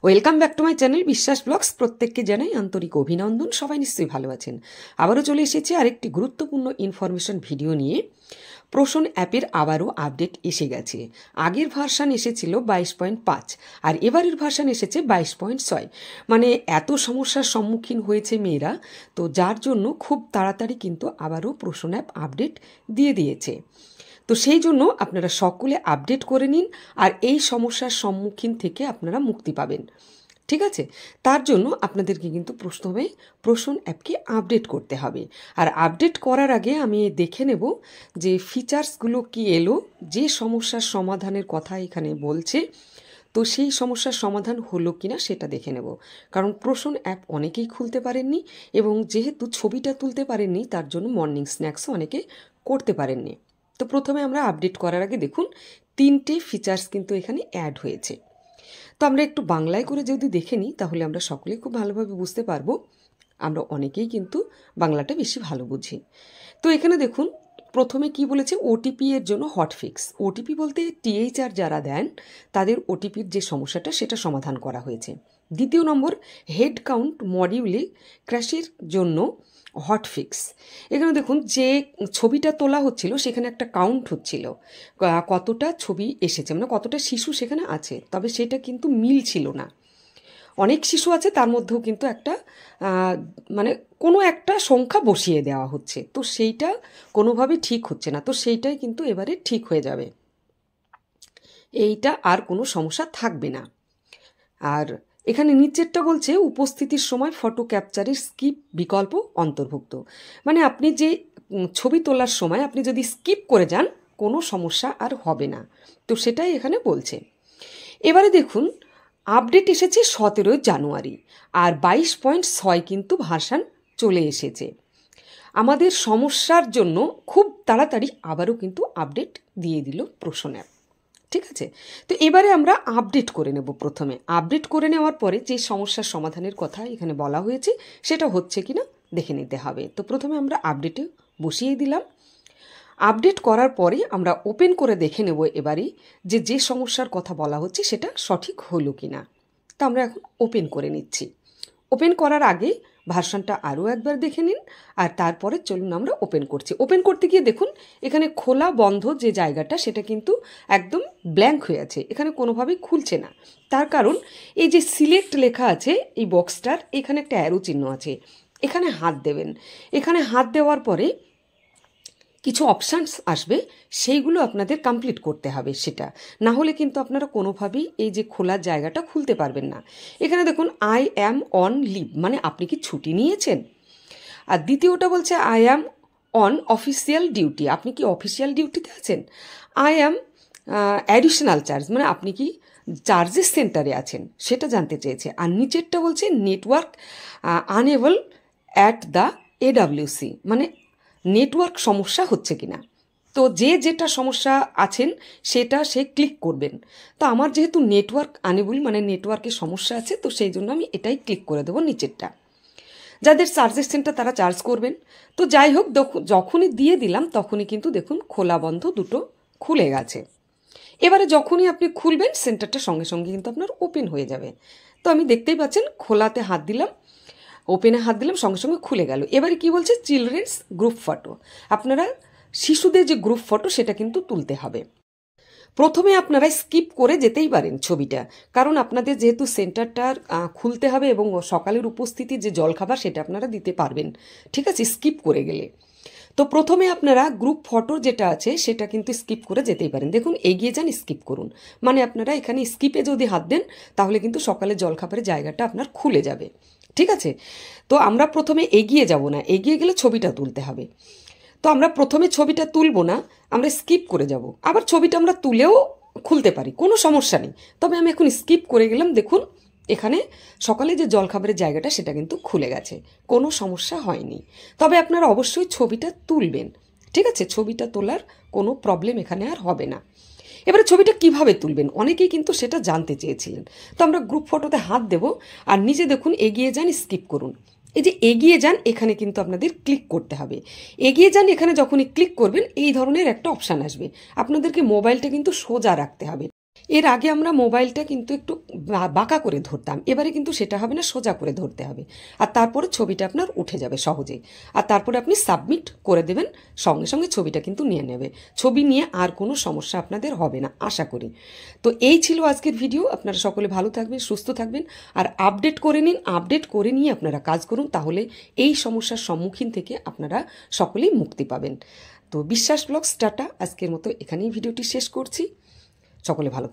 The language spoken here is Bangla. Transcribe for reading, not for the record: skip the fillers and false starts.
Welcome back to my channel বিশ্বাস ব্লগস। প্রত্যেককে জানাই আন্তরিক অভিনন্দন। সবাই নিশ্চয়ই ভালো আছেন। আবারও চলে এসেছি আরেকটি গুরুত্বপূর্ণ ইনফরমেশন ভিডিও নিয়ে। প্রোশন অ্যাপের আবারও আপডেট এসে গেছে। আগের ভার্সান এসেছিল 22.5 আর এবারের ভার্সান এসেছে 22.6। মানে এত সমস্যার সম্মুখীন হয়েছে মেয়েরা, তো যার জন্য খুব তাড়াতাড়ি কিন্তু আবারও প্রোশন অ্যাপ আপডেট দিয়ে দিয়েছে। তো সেই জন্য আপনারা সকলে আপডেট করে নিন আর এই সমস্যার সম্মুখীন থেকে আপনারা মুক্তি পাবেন। ঠিক আছে, তার জন্য আপনাদেরকে কিন্তু প্রথমে প্রোশন অ্যাপকে আপডেট করতে হবে। আর আপডেট করার আগে আমি দেখে নেব যে ফিচার্সগুলো কি এলো, যে সমস্যার সমাধানের কথা এখানে বলছে, তো সেই সমস্যার সমাধান হলো কিনা সেটা দেখে নেব। কারণ প্রোশন অ্যাপ অনেকেই খুলতে পারেননি এবং যেহেতু ছবিটা তুলতে পারেননি তার জন্য মর্নিং স্ন্যাক্সও অনেকে করতে পারেননি। তো প্রথমে আমরা আপডেট করার আগে দেখুন 3টে ফিচার্স কিন্তু এখানে অ্যাড হয়েছে। তো আমরা একটু বাংলায় করে যদি দেখে নিই তাহলে আমরা সকলেই খুব ভালোভাবে বুঝতে পারবো। আমরা অনেকেই কিন্তু বাংলাটা বেশি ভালো বুঝি। তো এখানে দেখুন প্রথমে কি বলেছে, ওটিপি এর জন্য হটফিক্স। ওটিপি বলতে টিএইচআর যারা দেন তাদের ওটিপির যে সমস্যাটা সেটা সমাধান করা হয়েছে। দ্বিতীয় নম্বর, হেড কাউন্ট মডিউলে ক্র্যাশের জন্য হটফিক্স। এখানে দেখুন যে ছবিটা তোলা হচ্ছিল সেখানে একটা কাউন্ট হচ্ছিল কতটা ছবি এসেছে, মানে কতটা শিশু সেখানে আছে, তবে সেটা কিন্তু মিল ছিল না। অনেক শিশু আছে তার মধ্যেও কিন্তু একটা মানে কোনো একটা সংখ্যা বসিয়ে দেওয়া হচ্ছে, তো সেইটা কোনোভাবেই ঠিক হচ্ছে না। তো সেইটাই কিন্তু এবারে ঠিক হয়ে যাবে, এইটা আর কোনো সমস্যা থাকবে না। আর এখানে নিচেরটা বলছে উপস্থিতির সময় ফটো ক্যাপচারের স্কিপ বিকল্প অন্তর্ভুক্ত। মানে আপনি যে ছবি তোলার সময় আপনি যদি স্কিপ করে যান কোনো সমস্যা আর হবে না, তো সেটাই এখানে বলছে। এবারে দেখুন আপডেট এসেছে 17 জানুয়ারি আর 22.6 কিন্তু ভার্সান চলে এসেছে। আমাদের সমস্যার জন্য খুব তাড়াতাড়ি আবারও কিন্তু আপডেট দিয়ে দিল প্রোশন অ্যাপ। ঠিক আছে, তো এবারে আমরা আপডেট করে নেব। প্রথমে আপডেট করে নেওয়ার পরে যে সমস্যার সমাধানের কথা এখানে বলা হয়েছে সেটা হচ্ছে কিনা দেখে নিতে হবে। তো প্রথমে আমরা আপডেটে বসিয়ে দিলাম। আপডেট করার পরে আমরা ওপেন করে দেখে নেব এবারে যে যে সমস্যার কথা বলা হচ্ছে সেটা সঠিক হলো কিনা। তো আমরা এখন ওপেন করে নিচ্ছি। ওপেন করার আগে ভার্সানটা আরও একবার দেখে নিন আর তারপরে চলুন আমরা ওপেন করছি। ওপেন করতে গিয়ে দেখুন এখানে খোলা বন্ধ যে জায়গাটা সেটা কিন্তু একদম ব্ল্যাঙ্ক হয়ে আছে, এখানে কোনোভাবেই খুলছে না। তার কারণ এই যে সিলেক্ট লেখা আছে এই বক্সটার এখানে একটা অ্যারো চিহ্ন আছে, এখানে হাত দেবেন। এখানে হাত দেওয়ার পরে কিছু অপশানস আসবে, সেইগুলো আপনাদের কমপ্লিট করতে হবে। সেটা না হলে কিন্তু আপনারা কোনোভাবেই এই যে খোলার জায়গাটা খুলতে পারবেন না। এখানে দেখুন আই অ্যাম অন লিভ, মানে আপনি কি ছুটি নিয়েছেন। আর দ্বিতীয়টা বলছে I am on official duty, আপনি কি অফিসিয়াল ডিউটিতে আছেন। আই অ্যাম অ্যাডিশনাল চার্জ, মানে আপনি কি চার্জেস সেন্টারে আছেন সেটা জানতে চেয়েছে। আর নিচেরটা বলছে network unable at the AWC, মানে নেটওয়ার্ক সমস্যা হচ্ছে কিনা। তো যে যেটা সমস্যা আছেন সেটা সে ক্লিক করবেন। তো আমার যেহেতু নেটওয়ার্ক আনেবল, মানে নেটওয়ার্কের সমস্যা আছে, তো সেই জন্য আমি এটাই ক্লিক করে দেবো নিচেরটা। যাদের চার্জেস সেন্টার তারা চার্জ করবেন। তো যাই হোক, যখনই দিয়ে দিলাম তখনই কিন্তু দেখুন খোলা বন্ধ দুটো খুলে গেছে। এবারে যখনই আপনি খুলবেন সেন্টারটা সঙ্গে সঙ্গে কিন্তু আপনার ওপেন হয়ে যাবে। তো আমি দেখতেই পাচ্ছেন খোলাতে হাত দিলাম, ওপেনে হাত দিলাম, সঙ্গে সঙ্গে খুলে গেল। এবারে কি বলছে, চিলড্রেন্স গ্রুপ ফটো, আপনারা শিশুদের যে গ্রুপ ফটো সেটা কিন্তু তুলতে হবে। প্রথমে আপনারা স্কিপ করে যেতেই পারেন ছবিটা, কারণ আপনাদের যেহেতু সেন্টারটার খুলতে হবে এবং সকালের উপস্থিতি যে জলখাবার সেটা আপনারা দিতে পারবেন। ঠিক আছে, স্কিপ করে গেলে। তো প্রথমে আপনারা গ্রুপ ফটো যেটা আছে সেটা কিন্তু স্কিপ করে যেতেই পারেন। দেখুন এগিয়ে যান, স্কিপ করুন, মানে আপনারা এখানে স্কিপে যদি হাত দেন তাহলে কিন্তু সকালের জলখাবারের জায়গাটা আপনার খুলে যাবে। ঠিক আছে, তো আমরা প্রথমে এগিয়ে যাব না, এগিয়ে গেলে ছবিটা তুলতে হবে। তো আমরা প্রথমে ছবিটা তুলব না, আমরা স্কিপ করে যাব। আবার ছবিটা আমরা তুলেও খুলতে পারি, কোনো সমস্যা নেই। তবে আমি এখন স্কিপ করে গেলাম। দেখুন এখানে সকালে যে জলখাবারের জায়গাটা সেটা কিন্তু খুলে গেছে, কোনো সমস্যা হয়নি। তবে আপনারা অবশ্যই ছবিটা তুলবেন। ঠিক আছে, ছবিটা তোলার কোনো প্রবলেম এখানে আর হবে না। এবারে ছবিটা কিভাবে তুলবেন অনেকেই কিন্তু সেটা জানতে চেয়েছিলেন। তো আমরা গ্রুপ ফটোতে হাত দেব আর নিচে দেখুন এগিয়ে যান, স্কিপ করুন। এই যে এগিয়ে যান এখানে কিন্তু আপনাদের ক্লিক করতে হবে। এগিয়ে যান এখানে যখনই ক্লিক করবেন এই ধরনের একটা অপশান আসবে, আপনাদেরকে মোবাইলটা কিন্তু সোজা রাখতে হবে। এর আগে আমরা মোবাইলটা কিন্তু একটু বাঁকা করে ধরতাম, এবারে কিন্তু সেটা হবে না, সোজা করে ধরতে হবে। আর তারপরে ছবিটা আপনার উঠে যাবে সহজেই। আর তারপরে আপনি সাবমিট করে দেবেন, সঙ্গে সঙ্গে ছবিটা কিন্তু নিয়ে নেবে। ছবি নিয়ে আর কোনো সমস্যা আপনাদের হবে না আশা করি। তো এই ছিল আজকের ভিডিও। আপনারা সকলে ভালো থাকবেন, সুস্থ থাকবেন, আর আপডেট করে নিন। আপডেট করে নিয়ে আপনারা কাজ করুন, তাহলে এই সমস্যার সম্মুখীন থেকে আপনারা সকলেই মুক্তি পাবেন। তো বিশ্বাস ব্লগস টাটা, আজকের মতো এখানেই ভিডিওটি শেষ করছি। সকলে ভালো